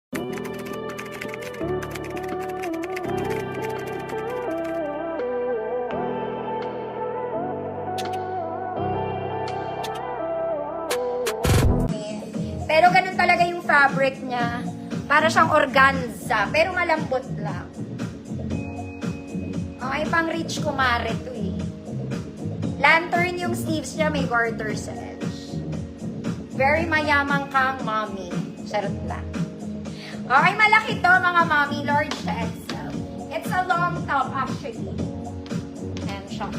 Pero ganun talaga yung fabric niya. Para siyang organza, pero malambot lang. Okay, pang rich kumare to eh. Lantern yung sleeves niya, may garter sa edge. Very mayamang kang mommy. Charot lang. Okay, malaki to mga mommy, large to XL. It's a long top actually. Ayan siya.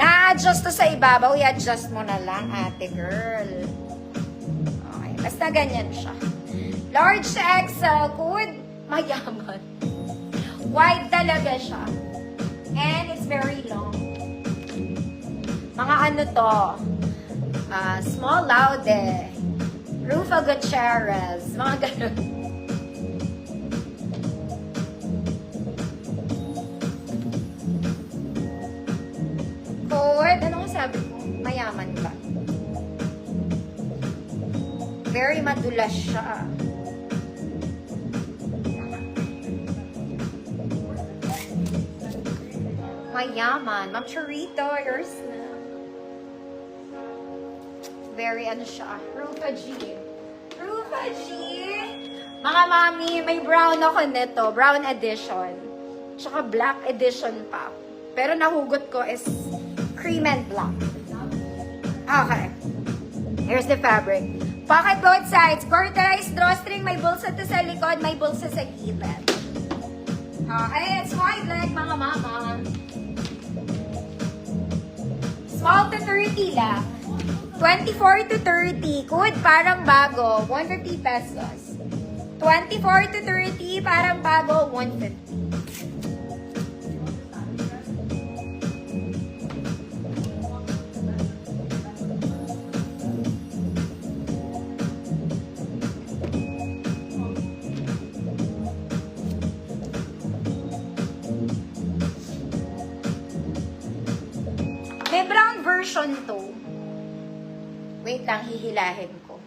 Na-adjust to sa ibabaw, i-adjust mo na lang, ate girl. Okay, basta ganyan siya. Large to XL, good, mayaman. Wide talaga siya. And it's very long. Mga ano to, small laude, Rufa Gutierrez, mga ganun. Good, anong sabi ko? Mayaman ba? Very madulas siya. Mayaman. Ma'am Churito, yours na. Very ano siya. Rufa G. Rufa G! Mga mami, may brown ako nito. Brown edition. Tsaka black edition pa. Pero nahugot ko is cream and black. Okay. Here's the fabric. Pocket both sides. Garterized drawstring. May bulsa to sa likod. May bulsa sa gilid. Okay. It's wide leg, mga mama. Small to 30 lang. 24 to 30. Good, parang bago. 150 pesos. 24 to 30, parang bago. 150. May brown version to. Wait lang, hihilahin ko.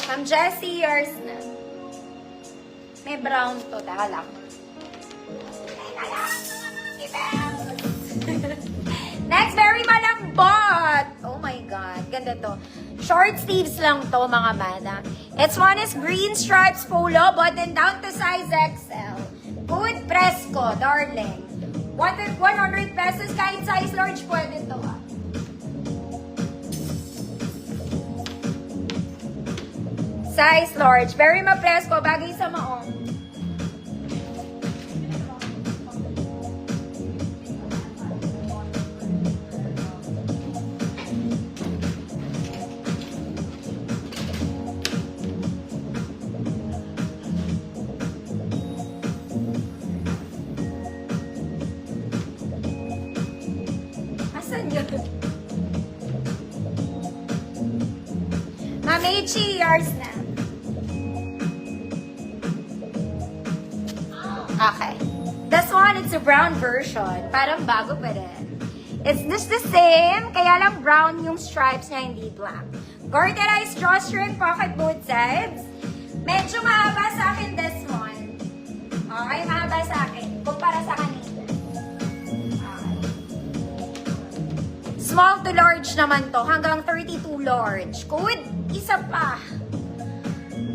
Ma'am Jessie, yours na. May brown to. Taka lang. Next, very malambot. Oh my God. Ganda to. Short sleeves lang to, mga mana. Its one is green stripes polo, button down to size XL. Good Fresco, darling. 100 pesos, kahit size large pwede to ah. Size large. Very ma-Fresco, bagay sa maong. Asan yun? Mamichi, yours na. Okay. This one, it's a brown version. Parang bago pa rin. It's just the same, kaya lang brown yung stripes niya, hindi black. Garterized drawstring, pocket both sides. Medyo mahaba sa akin this one. Okay, mahaba sa akin. Kumpara sa kanina. Okay. Small to large naman to. Hanggang 32 large. Good. Isa pa.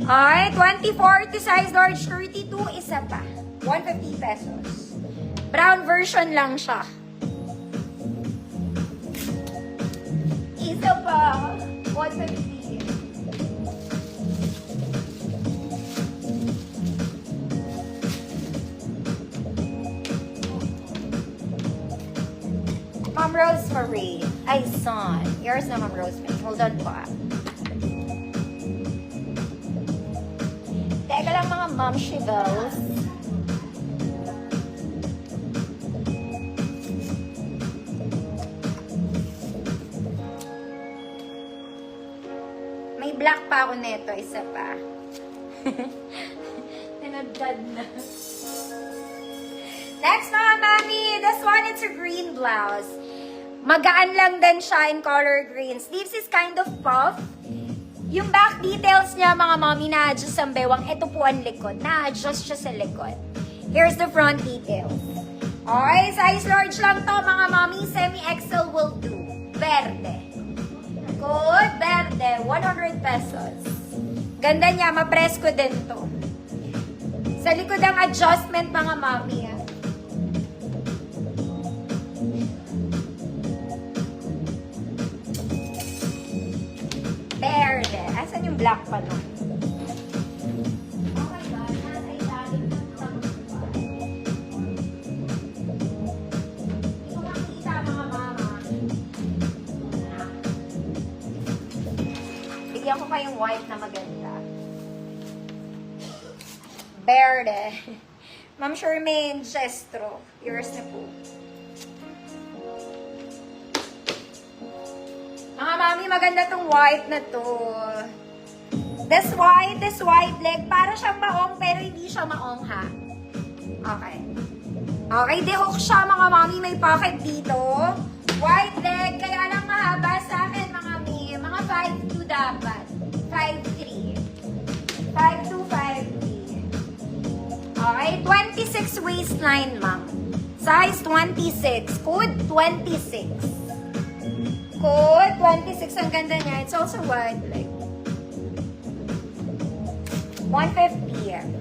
Okay, 24 to size large, 32, isa pa. 150 pesos. Brown version lang siya. Isa pa. 150. Ma'am Rosemary. Ay, son. Yours na, Ma'am Rosemary. Hold on po ah. Teka lang mga Ma'am Chevelles. May black pa ako neto, isa pa. Tinadad na. Next mga mami, this one it's a green blouse. Magaan lang din siya in color green. Sleeves is kind of puff. Yung back details niya, mga mommy, na-adjust ang bewang. Ito po ang likod. Na-adjust siya sa likod. Here's the front details. Okay, size large lang to, mga mommy. Semi-XL will do. Verde. Good, verde. 100 pesos. Ganda niya, mapresko din to. Sa likod ang adjustment, mga mommy. Verde. Asan yung black pa nun? Okay ba? Nasa ilalim ng tangkupan. Hindi ko makita, mga mama. Bigyan ko kayong white na maganda. Verde. Ma'am Charmaine Gestro. Yours na po. Mga mami, maganda tong white na to. This white leg, para siyang maong, pero hindi siya maong, ha? Okay. Okay, de-hook siya, mga mami. May pocket dito. White leg, kaya lang mahaba sa akin, mga mami. Mga 5'2 dapat. 5'3. 5'2, 5'3. Okay, 26 waistline, ma'am. Size 26. Code 26. Code 26. Ang ganda niya. It's also wide leg. 150.